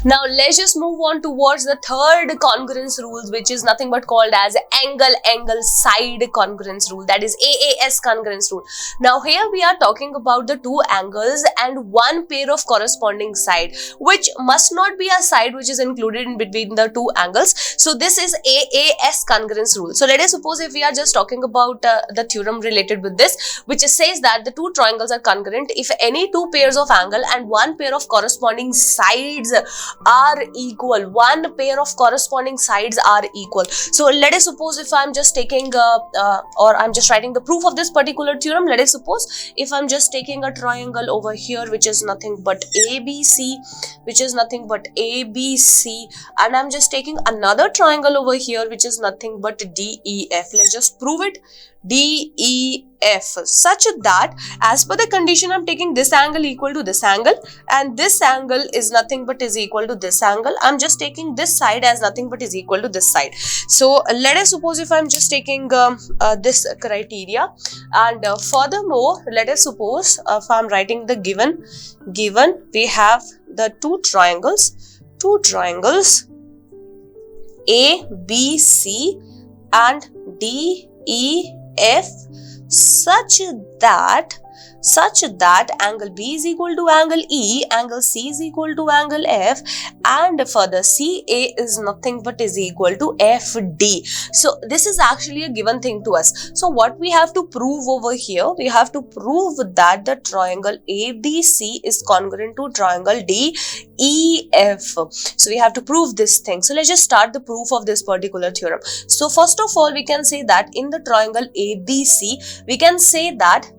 Now let's just move on towards the third congruence rules, which is nothing but called as angle side congruence rule, that is AAS congruence rule. Now here we are talking about the two angles and one pair of corresponding side, which must not be a side which is included in between the two angles. So this is AAS congruence rule. So let us suppose if we are just talking about the theorem related with this, which says that the two triangles are congruent if any two pairs of angle and one pair of corresponding sides are equal. One pair of corresponding sides are equal. So let us suppose if I'm just taking or I'm just writing the proof of this particular theorem. Let us suppose if I'm just taking a triangle over here which is nothing but ABC, and I'm just taking another triangle over here which is nothing but DEF. Let's just prove it. DEF, such that as per the condition I'm taking this angle equal to this angle and this angle is nothing but is equal to this angle. I'm just taking this side as nothing but is equal to this side. So let us suppose if I'm just taking this criteria, and furthermore let us suppose if I'm writing the given we have the two triangles ABC and DEF, such that angle B is equal to angle E, angle C is equal to angle F, and further CA is nothing but is equal to FD. So this is actually a given thing to us. So what we have to prove over here, we have to prove that the triangle ABC is congruent to triangle DEF. So we have to prove this thing. So let's just start the proof of this particular theorem. So first of all, we can say that in the triangle ABC, we can say that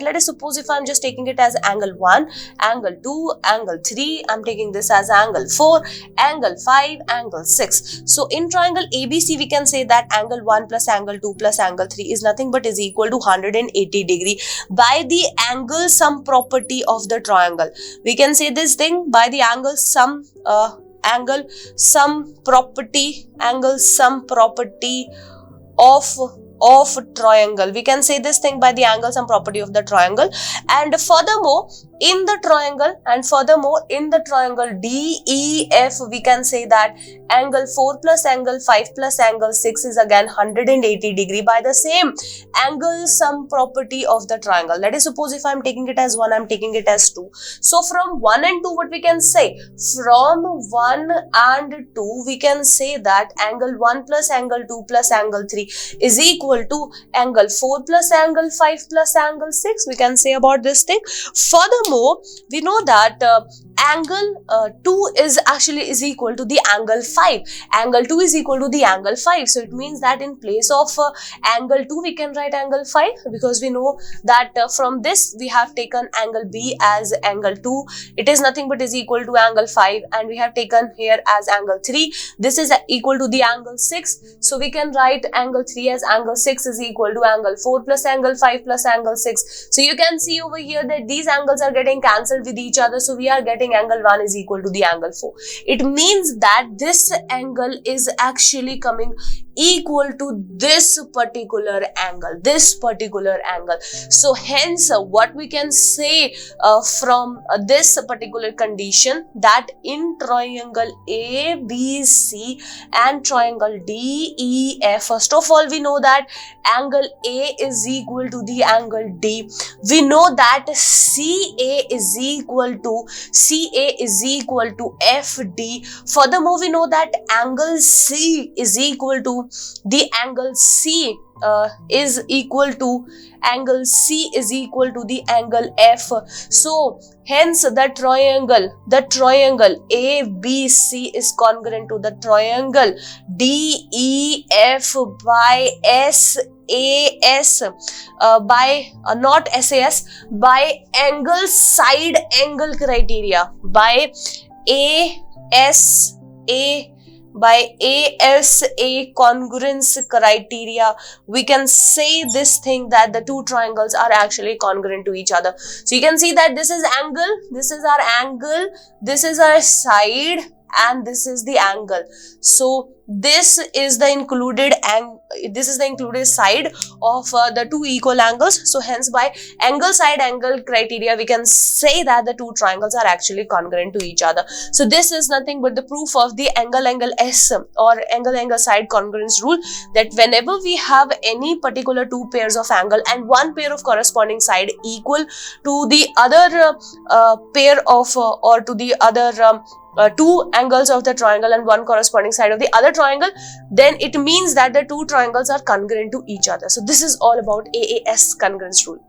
let us suppose if I'm just taking it as angle 1, angle 2, angle 3, I'm taking this as angle 4, angle 5, angle 6. So in triangle ABC, we can say that angle 1 plus angle 2 plus angle 3 is nothing but is equal to 180 degree by the angle sum property of the triangle. We can say this thing by the angle sum property of triangle. We can say this thing by the angle sum property of the triangle. And furthermore in the triangle DEF, we can say that angle 4 plus angle 5 plus angle 6 is again 180 degree by the same angle sum property of the triangle. Let us suppose if I'm taking it as 1, I'm taking it as 2. So from 1 and 2, what we can say? From 1 and 2, we can say that angle 1 plus angle 2 plus angle 3 is equal to angle 4 plus angle 5 plus angle 6. We can say about this thing. Furthermore, we know that angle 2 is equal to the angle 5. Angle 2 is equal to the angle 5. So it means that in place of angle 2, we can write angle 5, because we know that from this we have taken angle B as angle 2. It is nothing but is equal to angle 5, and we have taken here as angle 3. This is equal to the angle 6. So we can write angle 3 as angle 6 is equal to angle 4 plus angle 5 plus angle 6. So you can see over here that these angles are getting cancelled with each other. So we are getting angle 1 is equal to the angle 4. It means that this angle is actually coming equal to this particular angle. So hence what we can say from this particular condition, that in triangle ABC and triangle DEF, first of all we know that angle A is equal to the angle D. We know that CA is equal to FD. Furthermore, we know that angle C is equal to the angle F. So hence the triangle ABC is congruent to the triangle DEF by SAS, by not SAS, by angle side angle criteria, by ASA congruence criteria. We can say this thing that the two triangles are actually congruent to each other. So you can see that this is angle, this is our side, and this is the angle. So this is the included side of the two equal angles. So hence by angle side angle criteria we can say that the two triangles are actually congruent to each other. So this is nothing but the proof of the angle S or angle side congruence rule, that whenever we have any particular two pairs of angle and one pair of corresponding side equal to the other pair of or to the other two angles of the triangle and one corresponding side of the other triangle, then it means that the two triangles are congruent to each other. So this is all about AAS congruence rule.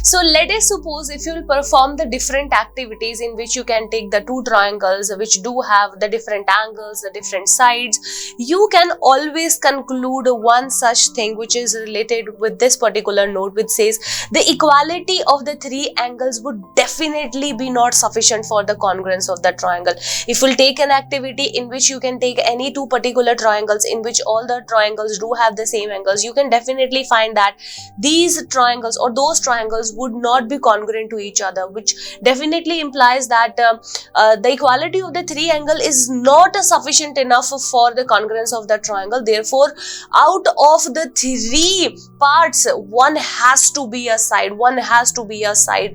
So let us suppose if you will perform the different activities in which you can take the two triangles which do have the different angles, the different sides, you can always conclude one such thing which is related with this particular note, which says the equality of the three angles would definitely be not sufficient for the congruence of the triangle. If you'll take an activity in which you can take any two particular triangles in which all the triangles do have the same angles, you can definitely find that these triangles or those triangles would not be congruent to each other, which definitely implies that the equality of the three angle is not sufficient enough for the congruence of the triangle. Therefore, out of the three parts, one has to be a side,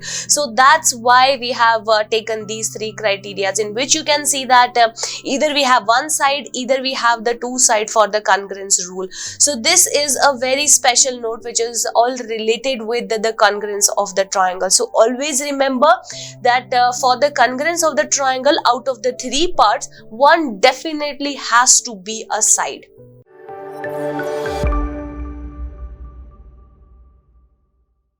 So that's why we have taken these three criteria in which you can see that either we have one side, either we have the two side for the congruence rule. So this is a very special note which is all related with the congruence of the triangle. So always remember that for the congruence of the triangle, out of the three parts, one definitely has to be a side.